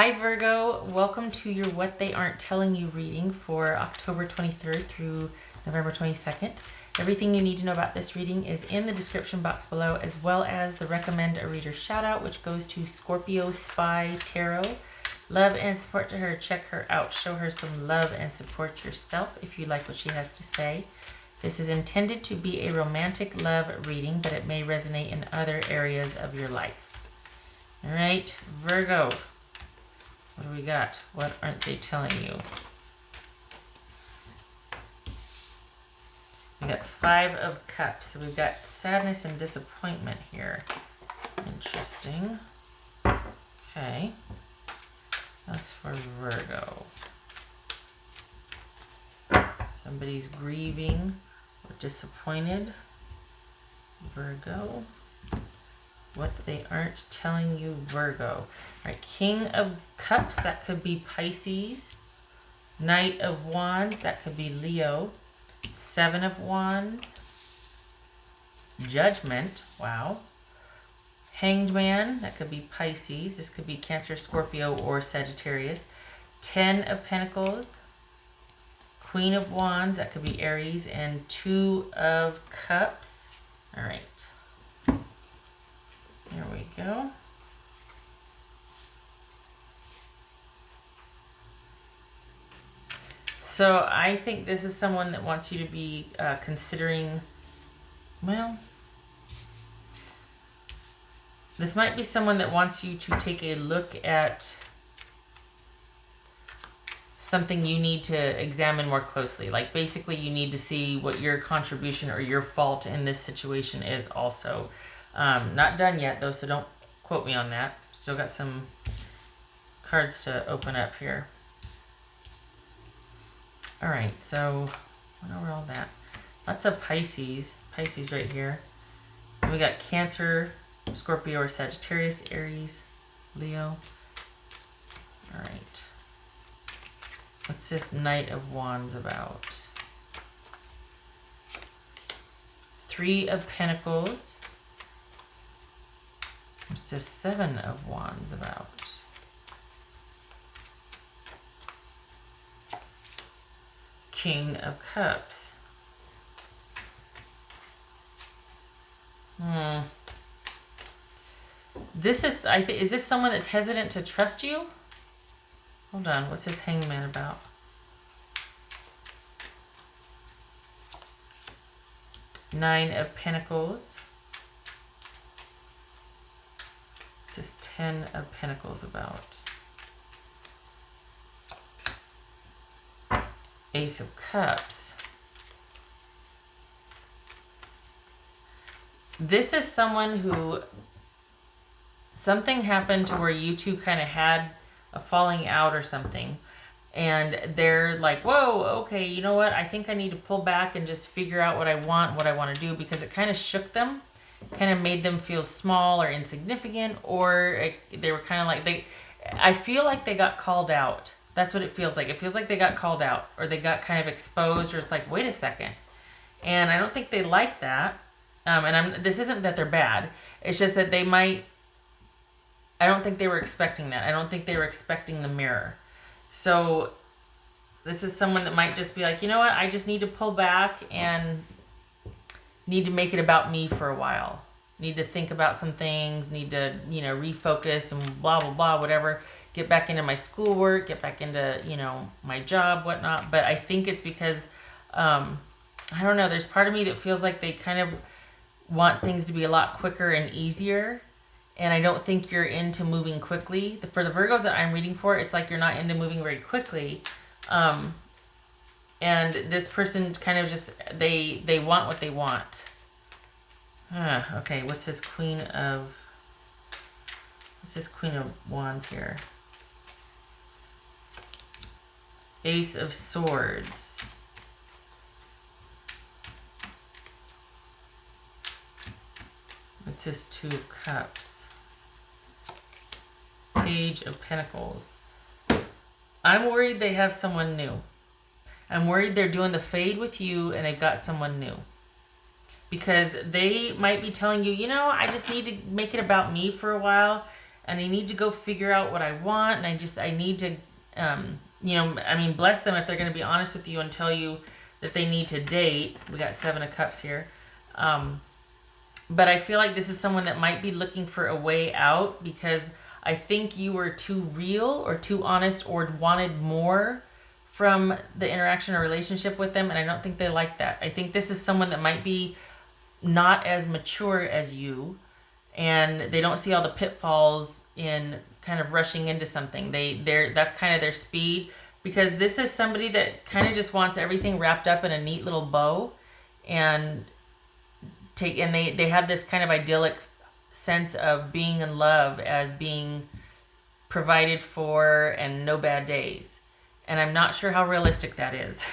Hi Virgo, welcome to your What They Aren't Telling You reading for October 23rd through November 22nd. Everything you need to know about this reading is in the description box below, as well as the Recommend a Reader shout out, which goes to Scorpio Spy Tarot. Love and support to her. Check her out. Show her some love and support yourself if you like what she has to say. This is intended to be a romantic love reading, but it may resonate in other areas of your life. All right, Virgo. What do we got? What aren't they telling you? We got 5 of Cups. So we've got sadness and disappointment here. Interesting. Okay. That's for Virgo. Somebody's grieving or disappointed. Virgo. What they aren't telling you, Virgo. All right, King of Cups, that could be Pisces. Knight of Wands, that could be Leo. 7 of Wands. Judgment, wow. Hanged Man, that could be Pisces. This could be Cancer, Scorpio, or Sagittarius. 10 of Pentacles. Queen of Wands, that could be Aries. And 2 of Cups. All right. There we go. So I think this is someone that wants you to be considering, well, this might be someone that wants you to take a look at something you need to examine more closely. Like basically you need to see what your contribution or your fault in this situation is also. Not done yet though, so don't quote me on that. Still got some cards to open up here. All right, so went over all that. Lots of Pisces right here. And we got Cancer, Scorpio or Sagittarius, Aries, Leo. All right. What's this Knight of Wands about? 3 of Pentacles. What's this 7 of Wands about? King of Cups. This is, is this someone that's hesitant to trust you? Hold on, what's this Hangman about? Nine of Pentacles. What's this 10 of Pentacles about? Ace of Cups. This is someone who, something happened to where you two kind of had a falling out or something. And they're like, whoa, okay, you know what? I think I need to pull back and just figure out what I want to do, because it kind of shook them. Kind of made them feel small or insignificant, or they were kind of like, I feel like they got called out. That's what it feels like. It feels like they got called out, or they got kind of exposed, or it's like, wait a second. And I don't think they like that. This isn't that they're bad. It's just that they might, I don't think they were expecting that. I don't think they were expecting the mirror. So this is someone that might just be like, you know what? I just need to pull back and need to make it about me for a while. Need to think about some things, need to, refocus and blah, blah, blah, whatever. Get back into my schoolwork, get back into, my job, whatnot. But I think it's because, I don't know, there's part of me that feels like they kind of want things to be a lot quicker and easier. And I don't think you're into moving quickly. For the Virgos that I'm reading for, it's like you're not into moving very quickly. And this person kind of just, they want what they want. Okay, what's this Queen of Wands here? Ace of Swords. What's this 2 of Cups? Page of Pentacles. I'm worried they have someone new. I'm worried they're doing the fade with you and they've got someone new. Because they might be telling you, I just need to make it about me for a while. and I need to go figure out what I want, and I need to, bless them if they're going to be honest with you and tell you that they need to date. We got 7 of Cups here. But I feel like this is someone that might be looking for a way out because I think you were too real or too honest or wanted more from the interaction or relationship with them, and I don't think they like that. I think this is someone that might be not as mature as you, and they don't see all the pitfalls in kind of rushing into something. That's kind of their speed, because this is somebody that kind of just wants everything wrapped up in a neat little bow, and they have this kind of idyllic sense of being in love as being provided for and no bad days. And I'm not sure how realistic that is.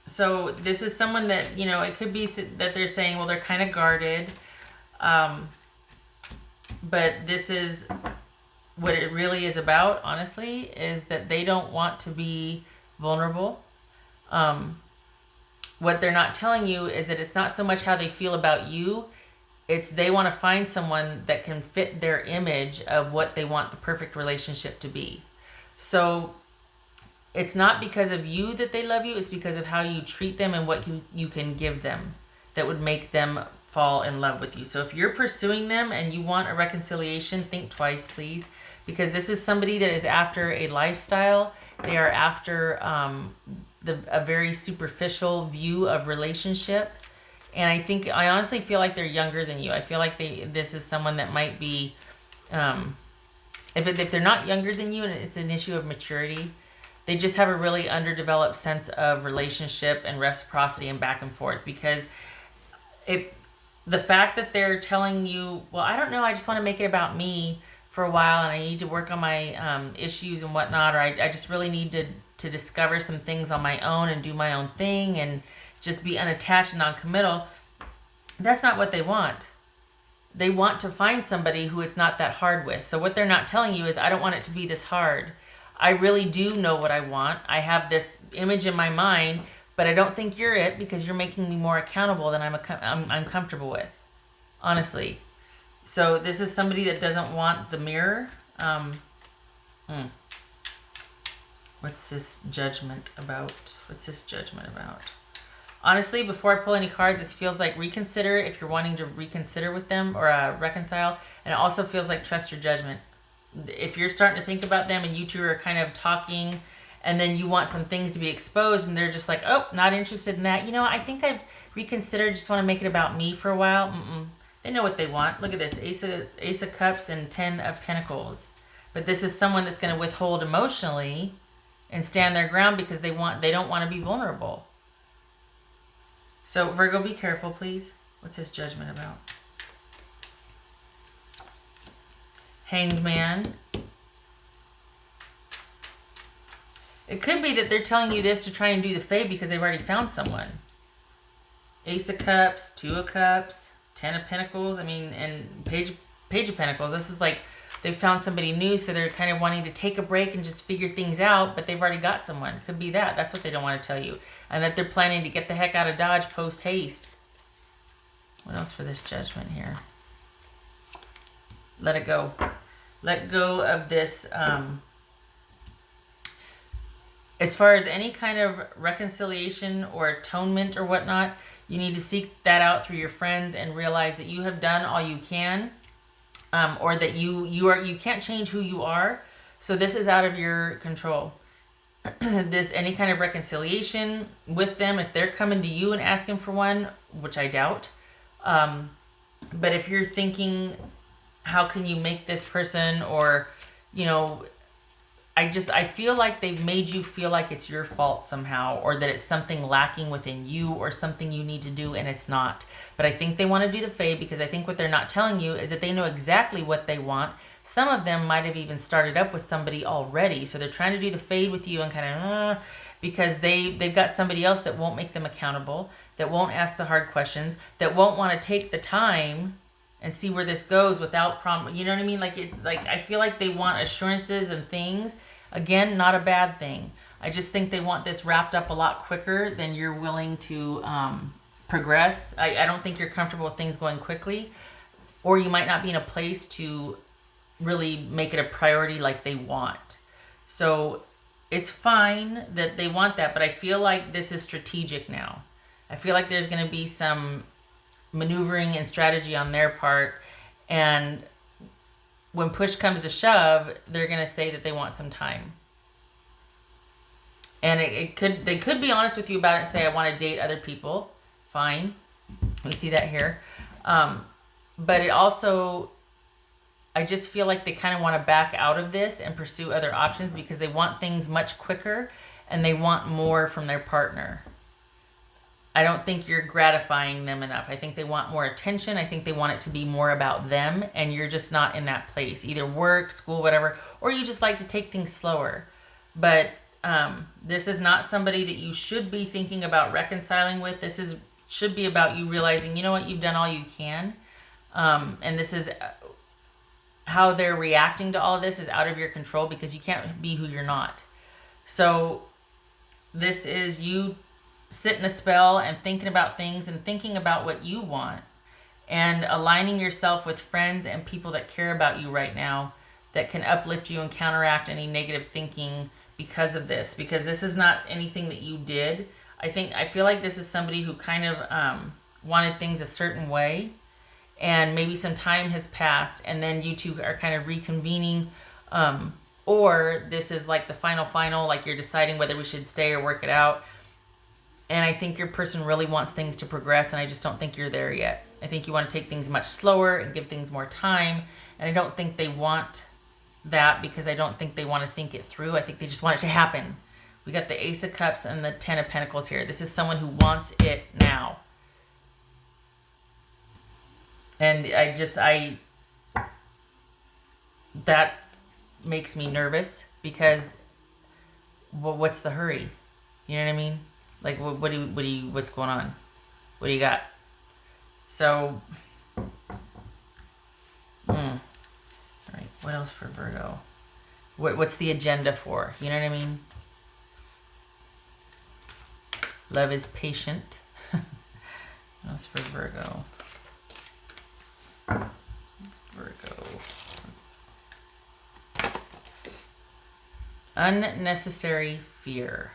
So this is someone that, it could be that they're saying, well, they're kind of guarded. But this is what it really is about, honestly, is that they don't want to be vulnerable. What they're not telling you is that it's not so much how they feel about you. It's they want to find someone that can fit their image of what they want the perfect relationship to be. So it's not because of you that they love you. It's because of how you treat them and what you can give them that would make them fall in love with you. So if you're pursuing them and you want a reconciliation, think twice, please, because this is somebody that is after a lifestyle. They are after a very superficial view of relationship. And I honestly feel like they're younger than you. I feel like this is someone that might be, if they're not younger than you and it's an issue of maturity, they just have a really underdeveloped sense of relationship and reciprocity and back and forth. Because the fact that they're telling you, well, I don't know, I just want to make it about me for a while and I need to work on my issues and whatnot, or I just really need to discover some things on my own and do my own thing and just be unattached and non-committal. That's not what they want. They want to find somebody who it's not that hard with. So what they're not telling you is, I don't want it to be this hard. I really do know what I want. I have this image in my mind, but I don't think you're it because you're making me more accountable than I'm comfortable with, honestly. So this is somebody that doesn't want the mirror. What's this judgment about? Honestly, before I pull any cards, this feels like reconsider if you're wanting to reconsider with them or reconcile. And it also feels like trust your judgment. If you're starting to think about them and you two are kind of talking and then you want some things to be exposed and they're just like, oh, not interested in that. I think I've reconsidered, just want to make it about me for a while. They know what they want. Look at this, Ace of Cups and 10 of Pentacles. But this is someone that's going to withhold emotionally and stand their ground because they don't want to be vulnerable. So Virgo, be careful, please. What's this judgment about? Hanged Man. It could be that they're telling you this to try and do the fade because they've already found someone. Ace of Cups, 2 of Cups, 10 of Pentacles. And Page of Pentacles. This is like they've found somebody new, so they're kind of wanting to take a break and just figure things out, but they've already got someone. Could be that. That's what they don't want to tell you. And that they're planning to get the heck out of Dodge post-haste. What else for this judgment here? Let it go. Let go of this. As far as any kind of reconciliation or atonement or whatnot, you need to seek that out through your friends and realize that you have done all you can. Or that you can't change who you are, so this is out of your control. Any kind of reconciliation with them, if they're coming to you and asking for one, which I doubt, but if you're thinking, how can you make this person, or I feel like they've made you feel like it's your fault somehow, or that it's something lacking within you or something you need to do, and it's not. But I think they want to do the fade because I think what they're not telling you is that they know exactly what they want. Some of them might have even started up with somebody already. So they're trying to do the fade with you and kind of, because they've got somebody else that won't make them accountable, that won't ask the hard questions, that won't want to take the time and see where this goes without problem. You know what I mean? Like I feel like they want assurances and things. Again, not a bad thing. I just think they want this wrapped up a lot quicker than you're willing to progress. I don't think you're comfortable with things going quickly. or you might not be in a place to really make it a priority like they want. So it's fine that they want that, but I feel like this is strategic now. I feel like there's going to be some maneuvering and strategy on their part, and when push comes to shove, they're going to say that they want some time. And they could be honest with you about it and say, I want to date other people. Fine. We see that here. But it also, I just feel like they kind of want to back out of this and pursue other options because they want things much quicker and they want more from their partner. I don't think you're gratifying them enough. I think they want more attention. I think they want it to be more about them, and you're just not in that place. Either work, school, whatever, or you just like to take things slower. But this is not somebody that you should be thinking about reconciling with. This should be about you realizing, you know what, you've done all you can. And this is how they're reacting to all of this is out of your control because you can't be who you're not. So this is you sitting a spell and thinking about things and thinking about what you want and aligning yourself with friends and people that care about you right now that can uplift you and counteract any negative thinking because of this, because this is not anything that you did. I feel like this is somebody who kind of wanted things a certain way, and maybe some time has passed and then you two are kind of reconvening, or this is like the final, like you're deciding whether we should stay or work it out. And I think your person really wants things to progress, and I just don't think you're there yet. I think you want to take things much slower and give things more time, and I don't think they want that because I don't think they want to think it through. I think they just want it to happen. We got the Ace of Cups and the Ten of Pentacles here. This is someone who wants it now. And that makes me nervous because, well, what's the hurry? You know what I mean? Like, what's going on? What do you got? So, all right, what else for Virgo? What's the agenda for? You know what I mean? Love is patient. What else for Virgo? Unnecessary fear.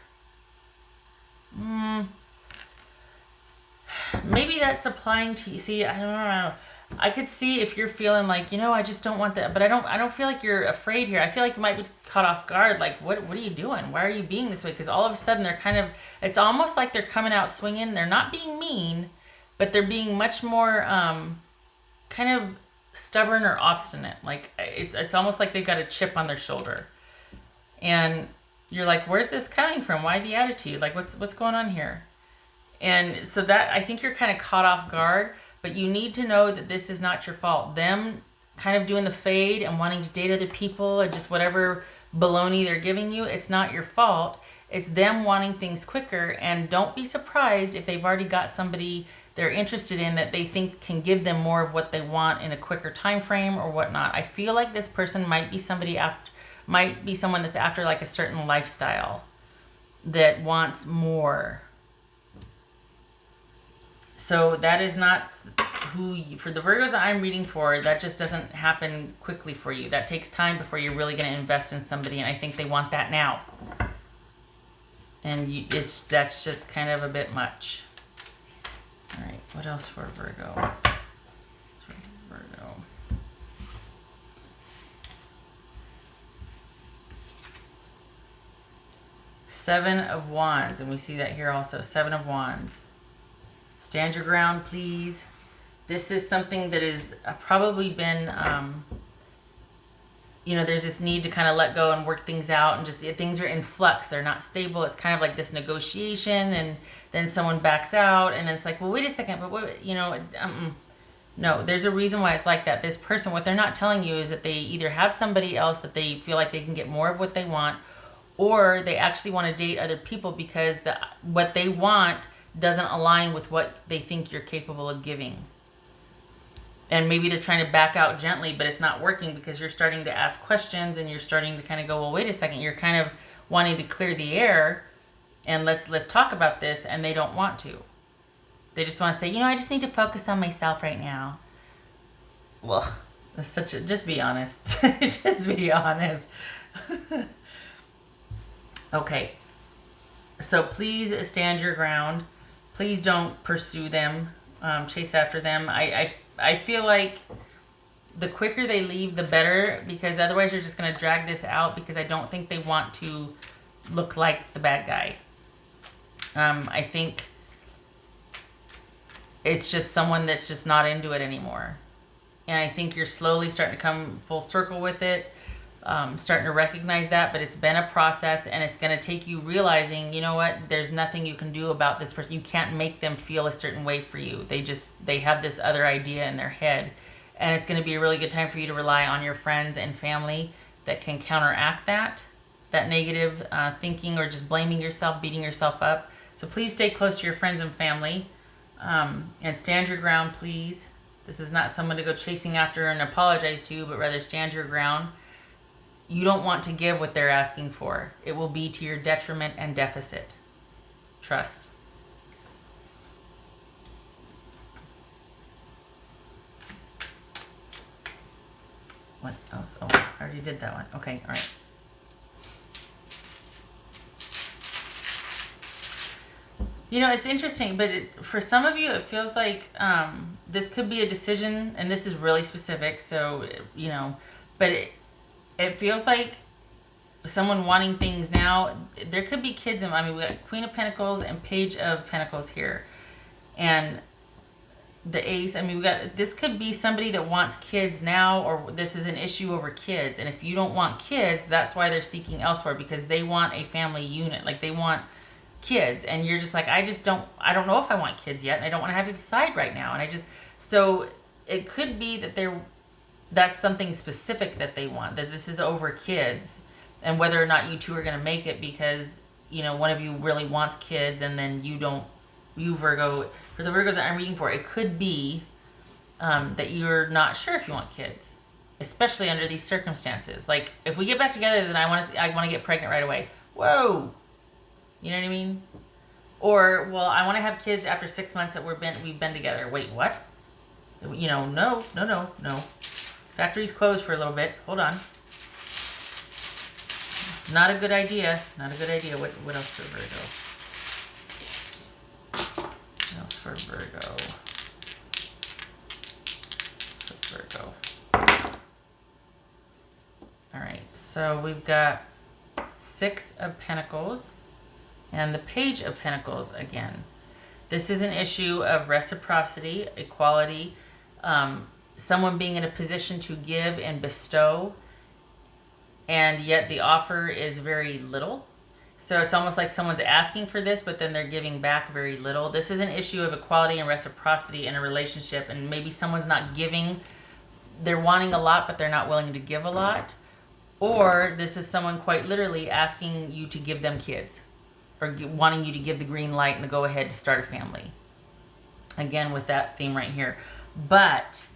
Maybe that's applying to you. See, I don't know. I could see if you're feeling like, I just don't want that, but I don't feel like you're afraid here. I feel like you might be caught off guard. Like, what are you doing? Why are you being this way? Because all of a sudden it's almost like they're coming out swinging. They're not being mean, but they're being much more kind of stubborn or obstinate. Like it's almost like they've got a chip on their shoulder. And you're like, where's this coming from? Why the attitude? Like, what's going on here? And so that, I think you're kind of caught off guard, but you need to know that this is not your fault. Them kind of doing the fade and wanting to date other people and just whatever baloney they're giving you, it's not your fault. It's them wanting things quicker. And don't be surprised if they've already got somebody they're interested in that they think can give them more of what they want in a quicker time frame or whatnot. I feel like this person might be someone that's after like a certain lifestyle that wants more. So that is not for the Virgos that I'm reading for, that just doesn't happen quickly for you. That takes time before you're really going to invest in somebody, and I think they want that now. And that's just kind of a bit much. All right, what else for Virgo? Seven of Wands, and we see that here also. Seven of Wands. Stand your ground, please. This is something that has probably been, there's this need to kind of let go and work things out, and just things are in flux. They're not stable. It's kind of like this negotiation, and then someone backs out, and then it's like, well, wait a second, but what, no, there's a reason why it's like that. This person, what they're not telling you is that they either have somebody else that they feel like they can get more of what they want, or they actually want to date other people because what they want doesn't align with what they think you're capable of giving. And maybe they're trying to back out gently, but it's not working because you're starting to ask questions and you're starting to kind of go, well, wait a second, you're kind of wanting to clear the air and let's talk about this, and they don't want to. They just want to say, I just need to focus on myself right now. Well, that's such a, just be honest. Just be honest. Okay. So please stand your ground. Please don't pursue them, chase after them. I feel like the quicker they leave, the better, because otherwise you're just going to drag this out, because I don't think they want to look like the bad guy. I think it's just someone that's just not into it anymore. And I think you're slowly starting to come full circle with it, starting to recognize that, but it's been a process, and it's going to take you realizing, you know what, there's nothing you can do about this person. You can't make them feel a certain way for you. They have this other idea in their head. And it's going to be a really good time for you to rely on your friends and family that can counteract that negative thinking, or just blaming yourself, beating yourself up. So please stay close to your friends and family, and stand your ground, please. This is not someone to go chasing after and apologize to, but rather stand your ground. You don't want to give what they're asking for. It will be to your detriment and deficit. Trust. What else? Oh, I already did that one. Okay, all right. You know, it's interesting, but for some of you, it feels like this could be a decision, and this is really specific, so, you know, but it feels like someone wanting things now. There could be kids, we got Queen of Pentacles and Page of Pentacles here, and the Ace. This could be somebody that wants kids now, or this is an issue over kids, and if you don't want kids, that's why they're seeking elsewhere, because they want a family unit, like they want kids, and you're just like, I don't know if I want kids yet, and I don't want to have to decide right now, and so it could be that that's something specific that they want, that this is over kids, and whether or not you two are going to make it, because, you know, one of you really wants kids, and then you Virgo, for the Virgos that I'm reading for, it could be that you're not sure if you want kids, especially under these circumstances. Like, if we get back together, then I want to get pregnant right away. Whoa. You know what I mean? Or, well, I want to have kids after 6 months that we've been together. Wait, what? You know, no. Factory's closed for a little bit. Hold on. Not a good idea. What else for Virgo? What else for Virgo? All right, so we've got 6 of Pentacles and the Page of Pentacles again. This is an issue of reciprocity, equality, someone being in a position to give and bestow, and yet the offer is very little. So it's almost like someone's asking for this, but then they're giving back very little. This is an issue of equality and reciprocity in a relationship, and maybe someone's not giving. They're wanting a lot, but they're not willing to give a lot. Or this is someone quite literally asking you to give them kids, or wanting you to give the green light and the go ahead to start a family. Again, with that theme right here. But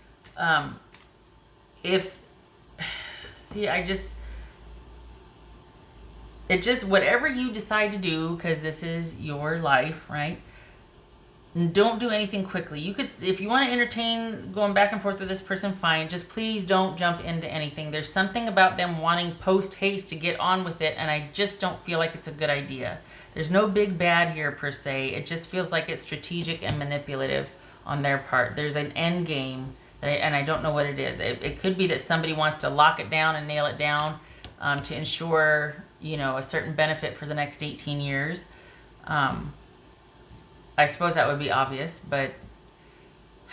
whatever you decide to do, because this is your life, right? Don't do anything quickly. You could, if you want to entertain going back and forth with this person, fine. Just please don't jump into anything. There's something about them wanting post haste to get on with it, and I just don't feel like it's a good idea. There's no big bad here per se. It just feels like it's strategic and manipulative on their part. There's an end game, and I don't know what it is. It could be that somebody wants to lock it down and nail it down to ensure, you know, a certain benefit for the next 18 years. I suppose that would be obvious, but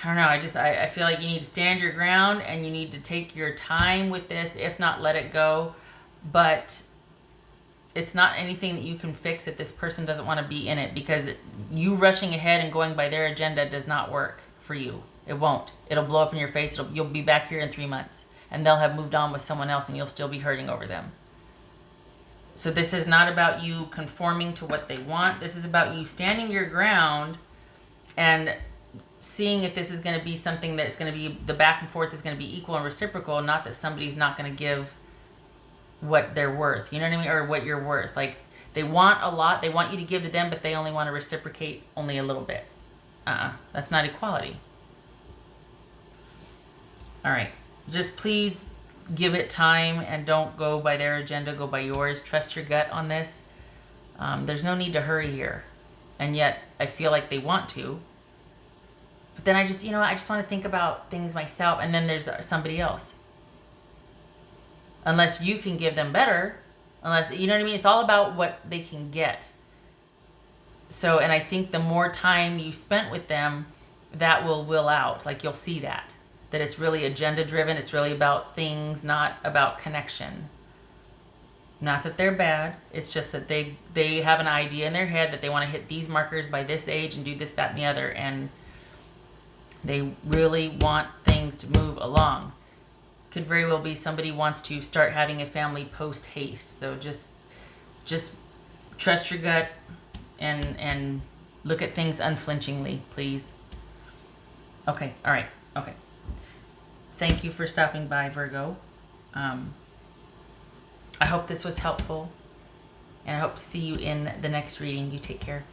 I don't know. I feel like you need to stand your ground, and you need to take your time with this, if not let it go. But it's not anything that you can fix if this person doesn't want to be in it, because you rushing ahead and going by their agenda does not work for you. It won't. It'll blow up in your face. You'll be back here in 3 months, and they'll have moved on with someone else, and you'll still be hurting over them. So this is not about you conforming to what they want. This is about you standing your ground and seeing if this is going to be something that's going to be, the back and forth is going to be equal and reciprocal, not that somebody's not going to give what they're worth. You know what I mean? Or what you're worth. Like, they want a lot. They want you to give to them, but they only want to reciprocate only a little bit. That's not equality. All right. Just please give it time and don't go by their agenda, go by yours. Trust your gut on this. There's no need to hurry here. And yet I feel like they want to. But then I just want to think about things myself. And then there's somebody else. Unless you can give them better. Unless, you know what I mean? It's all about what they can get. So, and I think the more time you spent with them, that will out. Like, you'll see that it's really agenda driven. It's really about things, not about connection. Not that they're bad. It's just that they have an idea in their head that they want to hit these markers by this age and do this, that, and the other. And they really want things to move along. Could very well be somebody wants to start having a family post haste. So just trust your gut and look at things unflinchingly, please. Okay, all right, okay. Thank you for stopping by, Virgo. I hope this was helpful, and I hope to see you in the next reading. You take care.